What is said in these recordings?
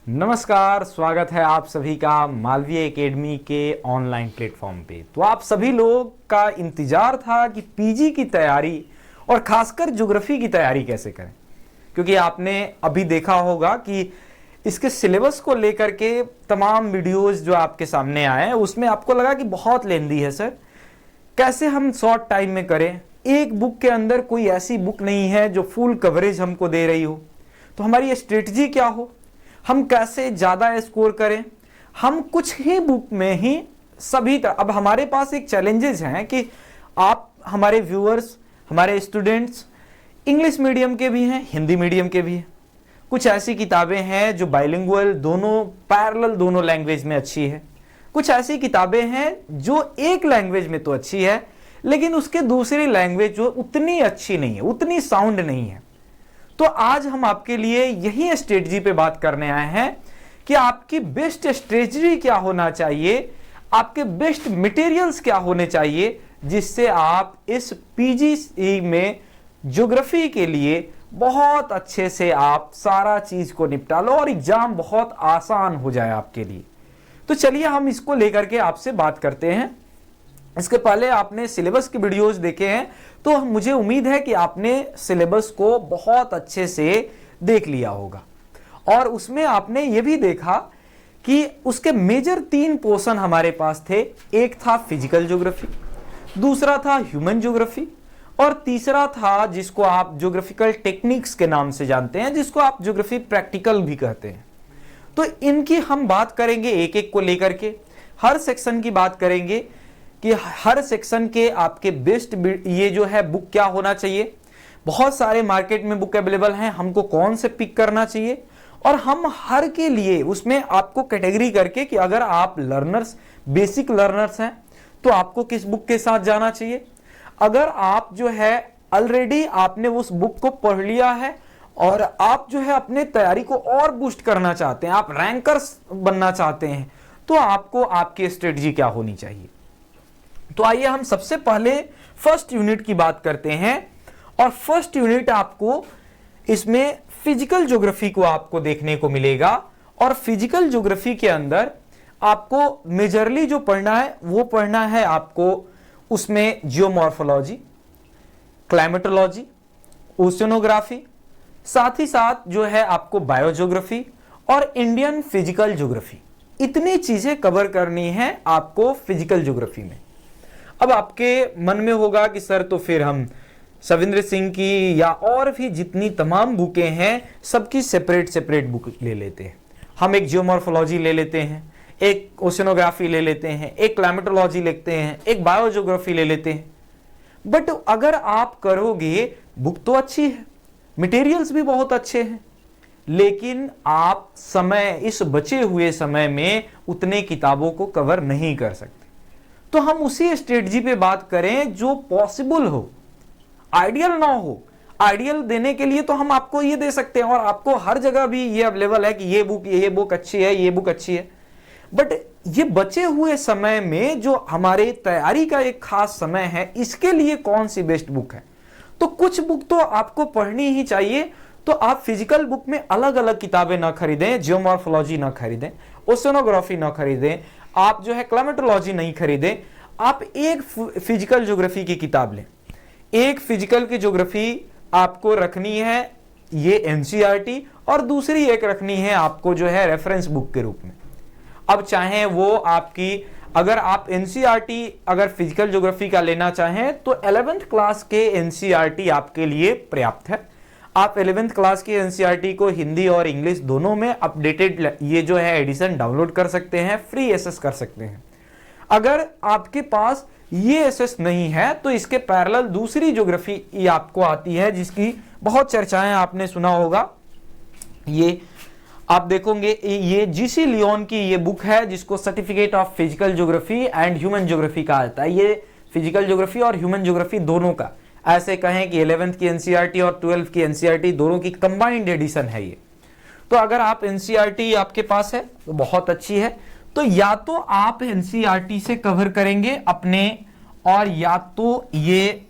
नमस्कार, स्वागत है आप सभी का मालवीय एकेडमी के ऑनलाइन प्लेटफॉर्म पे। तो आप सभी लोग का इंतजार था कि पीजी की तैयारी और खासकर ज्योग्राफी की तैयारी कैसे करें, क्योंकि आपने अभी देखा होगा कि इसके सिलेबस को लेकर के तमाम वीडियोस जो आपके सामने आए हैं उसमें आपको लगा कि बहुत लेंदी है सर, कैसे हम शॉर्ट टाइम में करें। एक बुक के अंदर कोई ऐसी बुक नहीं है जो फुल कवरेज हमको दे रही हो, तो हमारी स्ट्रेटजी क्या हो, हम कैसे ज़्यादा स्कोर करें। हम कुछ ही बुक में ही सभी तरह, अब हमारे पास एक चैलेंजेस हैं कि आप हमारे व्यूअर्स, हमारे स्टूडेंट्स इंग्लिश मीडियम के भी हैं, हिंदी मीडियम के भी हैं। कुछ ऐसी किताबें हैं जो बाइलिंगुअल, दोनों पैरेलल दोनों लैंग्वेज में अच्छी है। कुछ ऐसी किताबें हैं जो एक लैंग्वेज में तो अच्छी है लेकिन उसके दूसरी लैंग्वेज जो उतनी अच्छी नहीं है, उतनी साउंड नहीं है। तो आज हम आपके लिए यही स्ट्रेटजी पे बात करने आए हैं कि आपकी बेस्ट स्ट्रेटजी क्या होना चाहिए, आपके बेस्ट मटेरियल्स क्या होने चाहिए, जिससे आप इस पीजी में ज्योग्राफी के लिए बहुत अच्छे से आप सारा चीज को निपटा लो और एग्जाम बहुत आसान हो जाए आपके लिए। तो चलिए हम इसको लेकर के आपसे बात करते हैं। इसके पहले आपने सिलेबस के वीडियोस देखे हैं, तो मुझे उम्मीद है कि आपने सिलेबस को बहुत अच्छे से देख लिया होगा और उसमें आपने ये भी देखा कि उसके मेजर 3 पोर्शन हमारे पास थे। एक था फिजिकल ज्योग्राफी, दूसरा था ह्यूमन ज्योग्राफी और तीसरा था जिसको आप ज्योग्राफिकल टेक्निक्स के नाम से जानते हैं, जिसको आप ज्योग्राफी प्रैक्टिकल भी कहते हैं। तो इनकी हम बात करेंगे एक एक को लेकर के, हर सेक्शन की बात करेंगे कि हर सेक्शन के आपके बेस्ट ये जो है बुक क्या होना चाहिए। बहुत सारे मार्केट में बुक अवेलेबल हैं, हमको कौन से पिक करना चाहिए और हम हर के लिए उसमें आपको कैटेगरी करके कि अगर आप लर्नर्स, बेसिक लर्नर्स हैं तो आपको किस बुक के साथ जाना चाहिए। अगर आप जो है ऑलरेडी आपने उस बुक को पढ़ लिया है और आप जो है अपने तैयारी को और बूस्ट करना चाहते हैं, आप रैंकर्स बनना चाहते हैं, तो आपको आपकी स्ट्रेटजी क्या होनी चाहिए। तो आइए हम सबसे पहले फर्स्ट यूनिट की बात करते हैं और फर्स्ट यूनिट आपको इसमें फिजिकल ज्योग्राफी को आपको देखने को मिलेगा और फिजिकल ज्योग्राफी के अंदर आपको मेजरली जो पढ़ना है वो पढ़ना है आपको उसमें जियोमॉर्फोलॉजी, क्लाइमेटोलॉजी, ओशियनोग्राफी, साथ ही साथ जो है आपको बायोज्योग्राफी और इंडियन फिजिकल ज्योग्राफी। इतनी चीजें कवर करनी है आपको फिजिकल ज्योग्राफी में। अब आपके मन में होगा कि सर तो फिर हम सविंद्र सिंह की या और भी जितनी तमाम बुकें हैं सबकी सेपरेट सेपरेट बुक ले लेते हैं। हम एक जियोमॉर्फोलॉजी ले लेते हैं, एक ओशियनोग्राफी ले लेते हैं, एक क्लाइमेटोलॉजी लेते हैं, एक बायोज्योग्राफी ले लेते हैं। बट अगर आप करोगे, बुक तो अच्छी है, मटेरियल्स भी बहुत अच्छे हैं, लेकिन आप समय, इस बचे हुए समय में उतने किताबों को कवर नहीं कर सकते। तो हम उसी स्ट्रेटजी पे बात करें जो पॉसिबल हो, आइडियल ना हो। आइडियल देने के लिए तो हम आपको ये दे सकते हैं और आपको हर जगह भी ये अवेलेबल है कि ये बुक अच्छी है, ये बुक अच्छी है। बट ये बचे हुए समय में जो हमारे तैयारी का एक खास समय है, इसके लिए कौन सी बेस्ट बुक है। तो कुछ बुक तो आपको पढ़नी ही चाहिए। तो आप फिजिकल बुक में अलग अलग किताबें ना खरीदें, जियोमॉर्फोलॉजी ना खरीदें, ओशियनोग्राफी ना खरीदें, आप जो है क्लाइमेटोलॉजी नहीं खरीदें, आप एक फिजिकल ज्योग्राफी की किताब लें। एक फिजिकल की ज्योग्राफी आपको रखनी है ये एनसीईआरटी और दूसरी एक रखनी है आपको जो है रेफरेंस बुक के रूप में। अब चाहे वो आपकी, अगर आप एनसीईआरटी अगर फिजिकल ज्योग्राफी का लेना चाहें तो 11th क्लास के एनसीईआरटी आपके लिए पर्याप्त है। आप 11th क्लास की एनसीईआरटी को हिंदी और इंग्लिश दोनों में अपडेटेड ये जो है एडिशन डाउनलोड कर सकते हैं, फ्री एक्सेस कर सकते हैं। अगर आपके पास ये एक्सेस नहीं है तो इसके पैरेलल दूसरी ज्योग्राफी ये आपको आती है जिसकी बहुत चर्चाएं आपने सुना होगा। ये आप देखोगे, ये जीसी लियोन की ये बुक है जिसको certificate of physical geography and human geography कहा जाता है। ये फिजिकल ज्योग्राफी और ह्यूमन ज्योग्राफी दोनों का, ऐसे कहें कि 11th की एनसीईआरटी और 12th की एनसीईआरटी दोनों की कंबाइंड एडिशन है ये। तो अगर आप एनसीईआरटी आपके पास है तो बहुत अच्छी है। तो या तो आप एनसीईआरटी से कवर करेंगे अपने, और या तो ये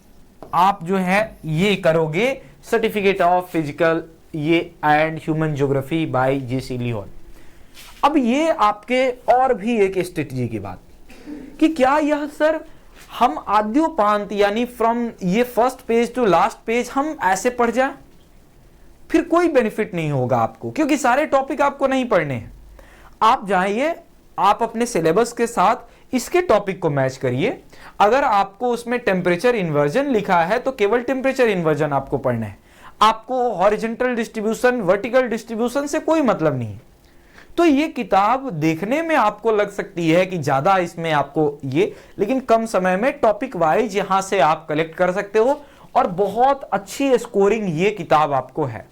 आप जो है ये करोगे सर्टिफिकेट ऑफ फिजिकल ये and human geography by GC Leong. अब ये आपके और भी एक स्ट्रेटजी की बात कि क्या यह सर हम आद्योपांत यानी फ्रॉम ये first page to last page हम ऐसे पढ़ जाए, फिर कोई बेनिफिट नहीं होगा आपको, क्योंकि सारे टॉपिक आपको नहीं पढ़ने हैं। आप जाइए, आप अपने सिलेबस के साथ इसके टॉपिक को मैच करिए। अगर आपको उसमें टेम्परेचर इन्वर्जन लिखा है तो केवल टेम्परेचर इन्वर्जन आपको पढ़ना है, आपको हॉरिजॉन्टल डिस्ट्रीब्यूशन वर्टिकल डिस्ट्रीब्यूशन से कोई मतलब नहीं। तो ये किताब देखने में आपको लग सकती है कि ज्यादा इसमें आपको ये, लेकिन कम समय में टॉपिक वाइज यहां से आप कलेक्ट कर सकते हो और बहुत अच्छी स्कोरिंग ये किताब आपको है।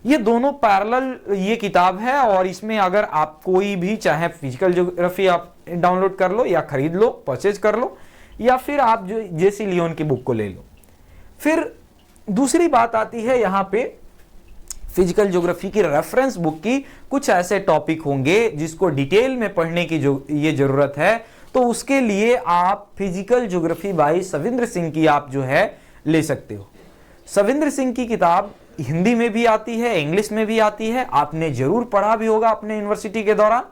ये दोनों पैरेलल ये किताब है और इसमें अगर आप कोई भी चाहे फिजिकल ज्योग्राफी आप डाउनलोड कर लो या खरीद लो, परचेज कर लो, या फिर आप जो जेसी लियोन की बुक को ले लो। फिर दूसरी बात आती है यहाँ पे फिजिकल ज्योग्राफी की रेफरेंस बुक की कुछ ऐसे टॉपिक होंगे जिसको डिटेल में पढ़ने की जो ये जरूरत है, तो उसके लिए आप physical geography bye Savindra Singh की आप जो है ले सकते हो। सविंद्र सिंह की किताब हिंदी में भी आती है, इंग्लिश में भी आती है, आपने जरूर पढ़ा भी होगा अपने यूनिवर्सिटी के दौरान।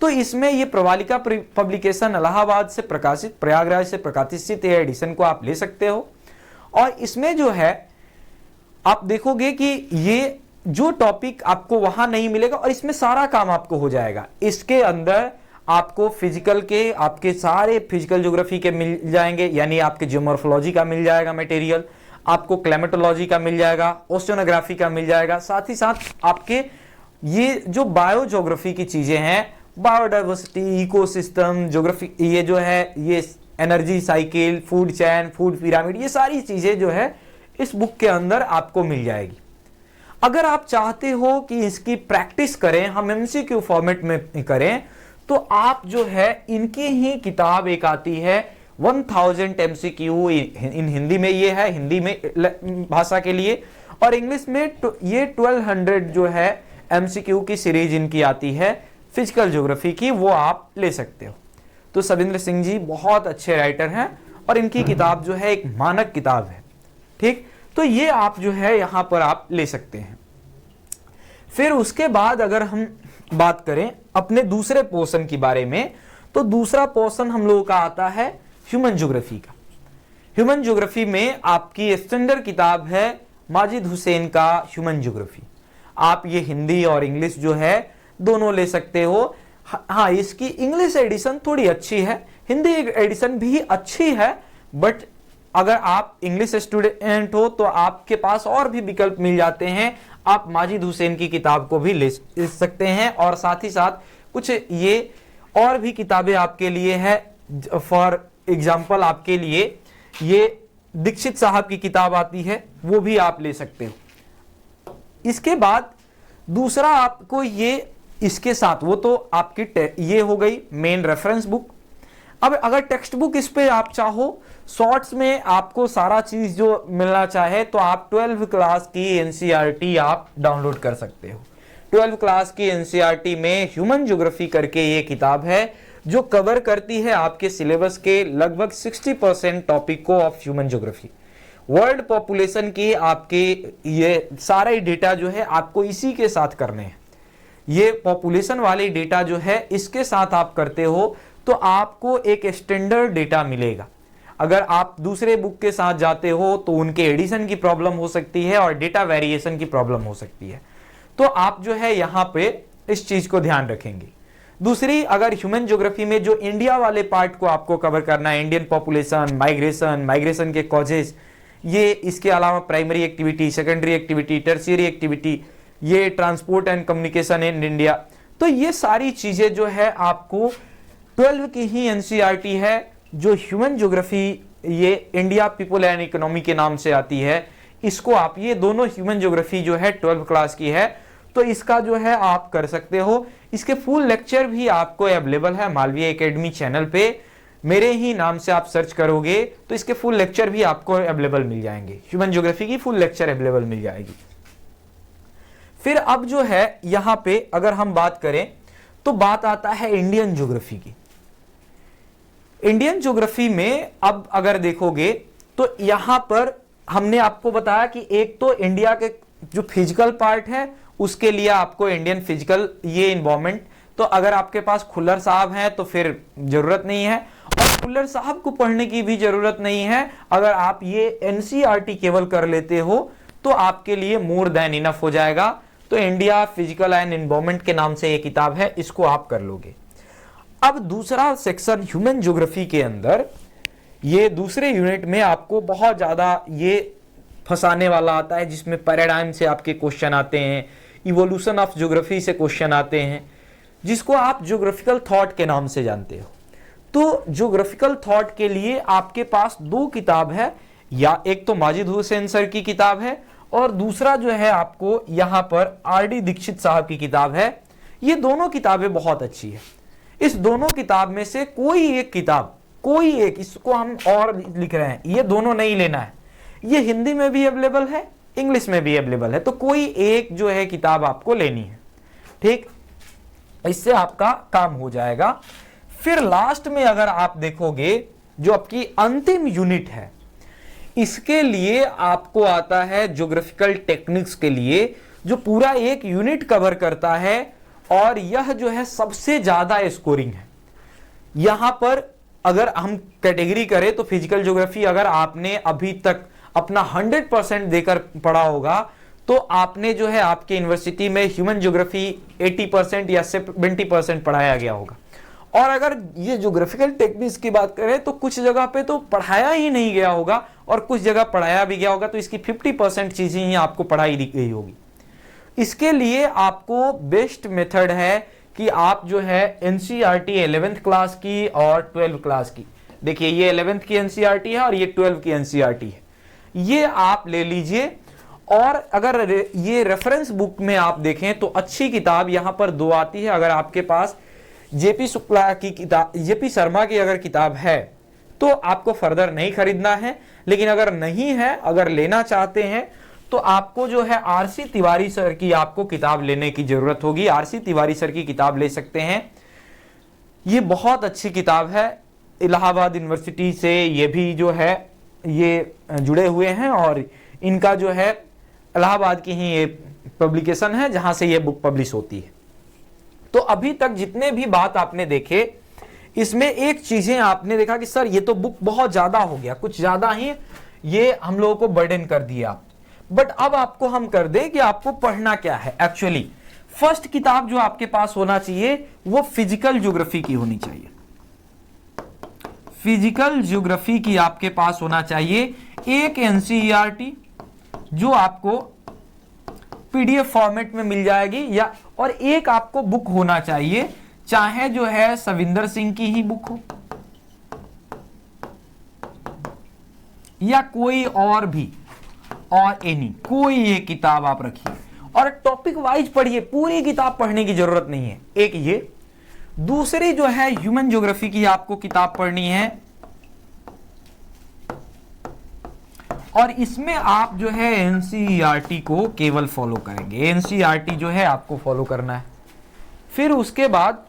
तो इसमें ये प्रवालिका पब्लिकेशन इलाहाबाद से प्रकाशित, प्रयागराज से प्रकाशित ये एडिशन को आप ले सकते हो। और इसमें जो है आप देखोगे कि ये जो टॉपिक आपको वहां नहीं मिलेगा और इसमें सारा काम आपको हो जाएगा। इसके अंदर आपको फिजिकल के आपके सारे फिजिकल ज्योग्राफी के मिल जाएंगे, यानी आपके जियोमॉर्फोलॉजी का मिल जाएगा मटेरियल, आपको क्लाइमेटोलॉजी का मिल जाएगा, ओशियोनोग्राफी का मिल जाएगा, साथ ही साथ आपके ये जो बायो ज्योग्राफी की चीजें हैं, बायोडाइवर्सिटी, इकोसिस्टम ज्योग्राफी, ये जो है ये energy cycle, food chain, food pyramid, ये सारी चीजें जो है इस बुक के अंदर आपको मिल जाएगी। अगर आप चाहते हो कि इसकी प्रैक्टिस करें, हम एमसीक्यू फॉर्मेट में करें, तो आप जो है इनकी ही किताब एक आती है 1000 एमसीक्यू, इन हिंदी में ये है, हिंदी में भाषा के लिए, और इंग्लिश में ये 1200 जो है एमसीक्यू की सीरीज इनकी आती है फिजिकल ज्योग्राफी की, वो आप ले सकते हो। तो सविंद्र सिंह जी बहुत अच्छे राइटर हैं और इनकी किताब जो है एक मानक किताब है, ठीक। तो ये आप जो है यहां पर आप ले सकते हैं। फिर उसके बाद अगर हम बात करें अपने दूसरे पोर्शन के बारे में, तो दूसरा पोर्शन हम लोगों का आता है ह्यूमन ज्योग्राफी का। ह्यूमन ज्योग्राफी में आपकी स्टैंडर्ड किताब है माजिद हुसैन का ह्यूमन ज्योग्राफी। आप ये हिंदी और इंग्लिश जो है दोनों ले सकते हो। हाँ, इसकी इंग्लिश एडिशन थोड़ी अच्छी है, हिंदी एडिशन भी अच्छी है, बट अगर आप इंग्लिश स्टूडेंट हो तो आपके पास और भी विकल्प मिल जाते हैं। आप माजिद हुसैन की किताब को भी ले सकते हैं और साथ ही साथ कुछ ये और भी किताबें आपके लिए है। फॉर एग्जाम्पल आपके लिए ये दीक्षित साहब की किताब आती है, वो भी आप ले सकते हो। इसके बाद दूसरा आपको ये इसके साथ, वो तो आपकी ये हो गई मेन रेफरेंस बुक। अब अगर टेक्स्ट बुक इस पे आप चाहो शॉर्ट्स में आपको सारा चीज जो मिलना चाहे, तो आप 12वीं क्लास की एनसीईआरटी आप डाउनलोड कर सकते हो। 12वीं क्लास की एनसीईआरटी में ह्यूमन ज्योग्राफी करके ये किताब है जो कवर करती है आपके सिलेबस के लगभग 60% टॉपिक को of human geography. World population की आपके ये सारे डेटा जो है आपको इसी के साथ करने हैं। ये पॉपुलेशन वाले डेटा जो है इसके साथ आप करते हो तो आपको एक स्टैंडर्ड डेटा मिलेगा। अगर आप दूसरे बुक के साथ जाते हो तो उनके एडिशन की प्रॉब्लम हो सकती है और डेटा वेरिएशन की प्रॉब्लम हो सकती है, तो आप जो है यहाँ पे इस चीज को ध्यान रखेंगे। दूसरी, अगर ह्यूमन ज्योग्राफी में जो इंडिया वाले पार्ट को आपको कवर करना है, इंडियन पॉपुलेशन, माइग्रेशन के कॉजेज, ये इसके अलावा primary activity, secondary activity, tertiary activity, ये transport and communication in India, तो ये सारी चीजें जो है आपको 12 की ही एनसीईआरटी है जो ह्यूमन ज्योग्राफी ये इंडिया पीपल एंड इकोनॉमी के नाम से आती है। इसको आप, ये दोनों ह्यूमन ज्योग्राफी जो है 12 क्लास की है, तो इसका जो है आप कर सकते हो। इसके फुल लेक्चर भी आपको अवेलेबल है मालवीय एकेडमी चैनल पे, मेरे ही नाम से आप सर्च करोगे तो इसके फुल लेक्चर भी आपको अवेलेबल मिल जाएंगे। ह्यूमन ज्योग्राफी की फुल लेक्चर अवेलेबल मिल जाएगी। फिर अब जो है यहां पे अगर हम बात करें तो बात आता है इंडियन ज्योग्राफी की। इंडियन ज्योग्राफी में अब अगर देखोगे तो यहां पर हमने आपको बताया कि एक तो इंडिया के जो फिजिकल पार्ट है उसके लिए आपको इंडियन फिजिकल ये इन्वायरमेंट, तो अगर आपके पास खुल्लर साहब हैं तो फिर जरूरत नहीं है, और खुल्लर साहब को पढ़ने की भी जरूरत नहीं है। अगर आप ये एनसीईआरटी केवल कर लेते हो तो आपके लिए मोर देन इनफ हो जाएगा। तो इंडिया फिजिकल एंड एनवायरनमेंट के नाम से ये किताब है, इसको आप कर लोगे। अब दूसरा सेक्शन ह्यूमन ज्योग्राफी के अंदर, ये दूसरे यूनिट में आपको बहुत ज्यादा ये फंसाने वाला आता है, जिसमें पैराडाइम से आपके क्वेश्चन आते हैं, इवोल्यूशन ऑफ ज्योग्राफी से क्वेश्चन आते हैं, जिसको आप ज्योग्राफिकल थॉट के नाम से जानते हो। तो ज्योग्राफिकल थॉट के लिए आपके पास दो किताब है, या एक तो माजिद हुसैन सर की किताब है, और दूसरा जो है आपको यहाँ पर आर.डी. दीक्षित साहब की किताब है। ये दोनों किताबें बहुत अच्छी है। इस दोनों किताब में से कोई एक किताब, कोई एक, इसको हम और लिख रहे हैं, ये दोनों नहीं लेना है। ये हिंदी में भी अवेलेबल है, इंग्लिश में भी अवेलेबल है, तो कोई एक जो है किताब आपको लेनी है, ठीक। इससे आपका काम हो जाएगा। फिर लास्ट में अगर आप देखोगे, जो आपकी अंतिम यूनिट है, इसके लिए आपको आता है ज्योग्राफिकल टेक्निक्स के लिए, जो पूरा एक यूनिट कवर करता है, और यह जो है सबसे ज्यादा स्कोरिंग है। यहां पर अगर हम कैटेगरी करें तो फिजिकल ज्योग्राफी अगर आपने अभी तक अपना 100% देकर पढ़ा होगा, तो आपने जो है आपके यूनिवर्सिटी में ह्यूमन ज्योग्राफी 80% या 70% पढ़ाया गया होगा। और अगर ये ज्योग्राफिकल टेक्निक्स की बात करें तो कुछ जगह पे तो पढ़ाया ही नहीं गया होगा, और कुछ जगह पढ़ाया भी गया होगा, तो इसकी 50% चीजें ही आपको पढ़ाई गई होगी। इसके लिए आपको बेस्ट मेथड है कि आप जो है एनसीईआरटी 11th क्लास की और 12th क्लास की, देखिए ये 11th की एनसीईआरटी है और ये 12th की एनसीईआरटी है, ये आप ले लीजिए। और अगर ये रेफरेंस बुक में आप देखें तो अच्छी किताब यहां पर दो आती है। अगर आपके पास जेपी शुक्ला की किताब, जेपी शर्मा की अगर किताब है तो आपको फर्दर नहीं खरीदना है, लेकिन अगर नहीं है, अगर लेना चाहते हैं, तो आपको जो है आरसी तिवारी सर की आपको किताब लेने की जरूरत होगी। आरसी तिवारी सर की किताब ले सकते हैं, ये बहुत अच्छी किताब है। इलाहाबाद यूनिवर्सिटी से ये भी जो है ये जुड़े हुए हैं, और इनका जो है इलाहाबाद की ही ये पब्लिकेशन है जहां से ये बुक पब्लिश होती है। तो अभी तक जितने भी बात आपने देखे, इसमें एक चीजें आपने देखा कि सर ये तो बुक बहुत ज्यादा हो गया, कुछ ज्यादा ही ये हम लोगों को बर्डन कर दिया। बट अब आपको हम कर दे कि आपको पढ़ना क्या है। एक्चुअली फर्स्ट किताब जो आपके पास होना चाहिए वो फिजिकल ज्योग्राफी की होनी चाहिए। फिजिकल ज्योग्राफी की आपके पास होना चाहिए एक एनसीईआरटी, जो आपको पीडीएफ फॉर्मेट में मिल जाएगी, या और एक आपको बुक होना चाहिए, चाहे जो है सविंदर सिंह की ही बुक हो या कोई और भी, और एनी कोई एक किताब आप रखिए, और टॉपिक वाइज पढ़िए, पूरी किताब पढ़ने की जरूरत नहीं है। एक ये, दूसरी जो है ह्यूमन ज्योग्राफी की आपको किताब पढ़नी है, और इसमें आप जो है एनसीईआरटी को केवल फॉलो करेंगे। एनसीईआरटी जो है आपको फॉलो करना है। फिर उसके बाद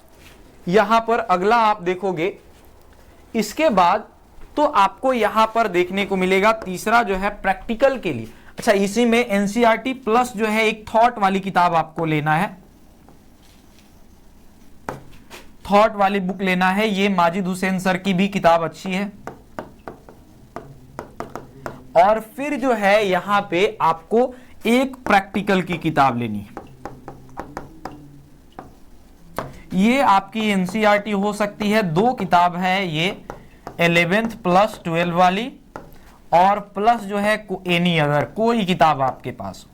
यहां पर अगला आप देखोगे, इसके बाद तो आपको यहां पर देखने को मिलेगा तीसरा जो है प्रैक्टिकल के लिए। अच्छा, इसी में एनसीईआरटी प्लस जो है एक थॉट वाली किताब आपको लेना है, थॉट वाली बुक लेना है। ये माजिद हुसैन सर की भी किताब अच्छी है। और फिर जो है यहां पे आपको एक प्रैक्टिकल की किताब लेनी है। ये आपकी एनसीईआरटी हो सकती है, दो किताब है ये, 11th प्लस 12 वाली, और प्लस जो है एनी अदर कोई किताब आपके पास।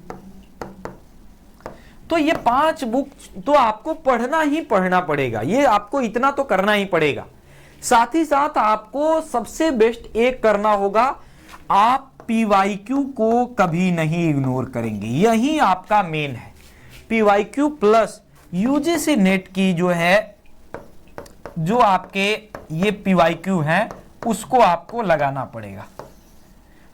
तो ये 5 बुक तो आपको पढ़ना ही पढ़ना पड़ेगा, ये आपको इतना तो करना ही पड़ेगा। साथ ही साथ आपको सबसे बेस्ट एक करना होगा, आप पीवाईक्यू को कभी नहीं इग्नोर करेंगे, यही आपका मेन है। पीवाईक्यू प्लस यूजीसी नेट की जो है, जो आपके ये पीवाईक्यू है उसको आपको लगाना पड़ेगा।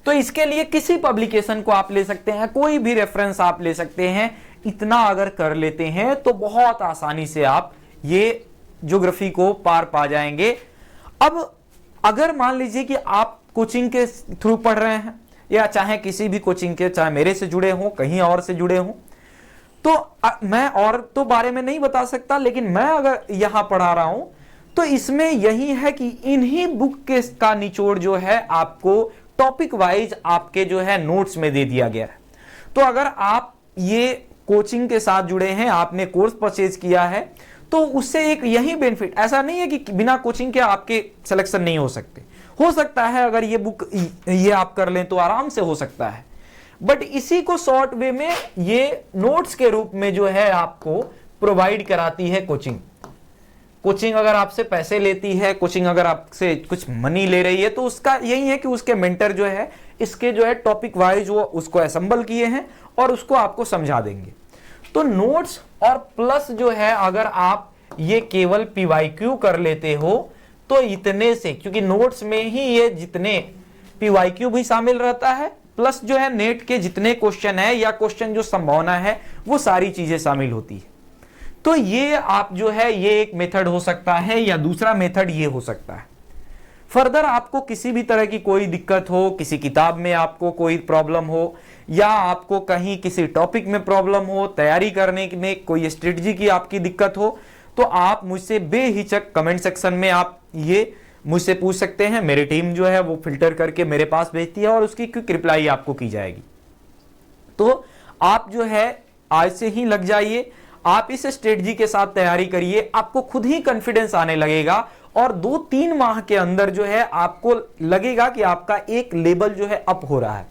तो इसके लिए किसी पब्लिकेशन को आप ले सकते हैं, कोई भी रेफरेंस आप ले सकते हैं। इतना अगर कर लेते हैं तो बहुत आसानी से आप ये ज्योग्राफी को पार पा जाएंगे। अब अगर मान लीजिए कि आप कोचिंग के थ्रू पढ़ रहे हैं, या चाहे किसी भी कोचिंग के, चाहे मेरे से जुड़े हों, कहीं और से जुड़े हों, तो मैं और तो बारे में नहीं बता सकता, लेकिन मैं अगर यहां पढ़ा रहा हूं तो इसमें यही है कि इन्हीं बुक के का निचोड़ जो है आपको टॉपिक वाइज आपके जो है नोट्स में दे दिया गया है। तो अगर आप ये कोचिंग के साथ जुड़े हैं, आपने कोर्स परचेज किया है, तो उससे एक यही बेनिफिट, ऐसा नहीं है कि बिना कोचिंग के आपके सिलेक्शन नहीं हो सकते, हो सकता है। अगर ये बुक ये आप कर लें तो आराम से हो सकता है, बट इसी को शॉर्ट वे में ये नोट्स के रूप में जो है आपको प्रोवाइड कराती है कोचिंग। कोचिंग अगर आपसे पैसे लेती है, कोचिंग अगर आपसे कुछ मनी ले रही है, तो उसका यही है कि उसके मेंटर जो है इसके जो है टॉपिक वाइज वो उसको असेंबल किए हैं और उसको आपको समझा देंगे। तो नोट्स और प्लस जो है अगर आप ये केवल पीवाईक्यू कर लेते हो तो इतने से, क्योंकि नोट्स में ही ये जितने पीवाईक्यू भी शामिल रहता है, प्लस जो है नेट के जितने क्वेश्चन है या क्वेश्चन जो संभावना है वो सारी चीजें शामिल होती है। तो ये आप जो है ये एक मेथड हो सकता है, या दूसरा मेथड ये हो सकता है। फर्दर आपको किसी भी तरह की कोई दिक्कत हो, किसी किताब में आपको कोई प्रॉब्लम हो, या आपको कहीं किसी टॉपिक में प्रॉब्लम हो, तैयारी करने में कोई स्ट्रेटजी की आपकी दिक्कत हो, तो आप मुझसे बेहिचक कमेंट सेक्शन में आप ये मुझसे पूछ सकते हैं। मेरी टीम जो है वो फिल्टर करके मेरे पास भेजती है और उसकी क्विक रिप्लाई आपको की जाएगी। तो आप जो है आज से ही लग जाइए, आप इस स्ट्रेटजी के साथ तैयारी करिए, आपको खुद ही कॉन्फिडेंस आने लगेगा और 2-3 माह के अंदर जो है आपको लगेगा कि आपका एक लेवल जो है अप हो रहा है।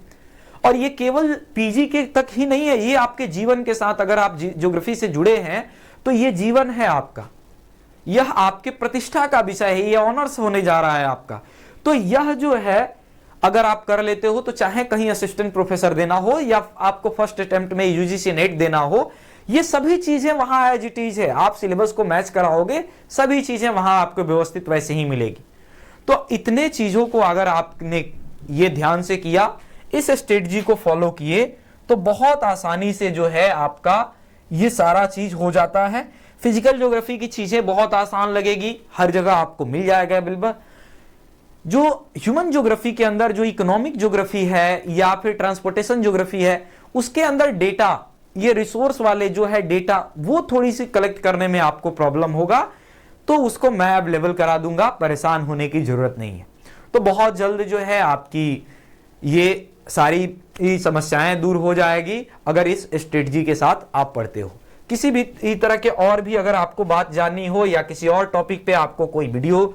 और ये केवल पीजी के तक ही नहीं है, ये आपके जीवन के साथ, अगर आप ज्योग्राफी से जुड़े हैं तो ये जीवन है आपका, यह आपके प्रतिष्ठा का विषय है, ये ऑनर्स होने जा रहा है आपका। तो यह जो है अगर आप कर लेते हो, तो चाहे कहीं असिस्टेंट प्रोफेसर देना हो या आपको फर्स्ट अटेम्प्ट में यूजीसी नेट देना हो, ये सभी चीजें वहां एज इट इज है। आप सिलेबस को मैच कराओगे, सभी चीजें वहां आपको व्यवस्थित वैसे ही मिलेगी। तो इतने चीजों को अगर आपने ये ध्यान से किया, इस स्ट्रेटजी को फॉलो किए, तो बहुत आसानी से जो है आपका ये सारा चीज हो जाता है। फिजिकल ज्योग्राफी की चीजें बहुत आसान लगेगी, हर जगह आपको मिल जाएगा बिल्कुल। जो ह्यूमन ज्योग्राफी के अंदर जो इकोनॉमिक ज्योग्राफी है या फिर ट्रांसपोर्टेशन ज्योग्राफी है, उसके अंदर डेटा, ये रिसोर्स वाले जो है डेटा, वो थोड़ी सी कलेक्ट करने में आपको प्रॉब्लम होगा, तो उसको मैं अवेलेबल करा दूंगा, परेशान होने की जरूरत नहीं है। तो बहुत जल्द जो है आपकी ये सारी समस्याएं दूर हो जाएगी अगर इस स्ट्रेटजी के साथ आप पढ़ते हो। किसी भी तरह के और भी अगर आपको बात जाननी हो या किसी और टॉपिक पे आपको कोई वीडियो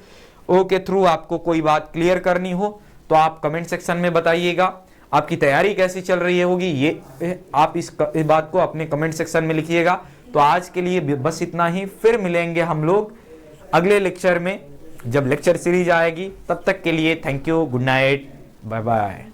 के थ्रू आपको कोई बात क्लियर करनी हो, तो आप कमेंट सेक्शन में बताइएगा। आपकी तैयारी कैसी चल रही होगी, ये आप इस बात को अपने कमेंट सेक्शन में लिखिएगा। तो आज के लिए बस इतना ही, फिर मिलेंगे हम लोग अगले लेक्चर में, जब लेक्चर सीरीज आएगी। तब तक के लिए thank you, good night, bye bye.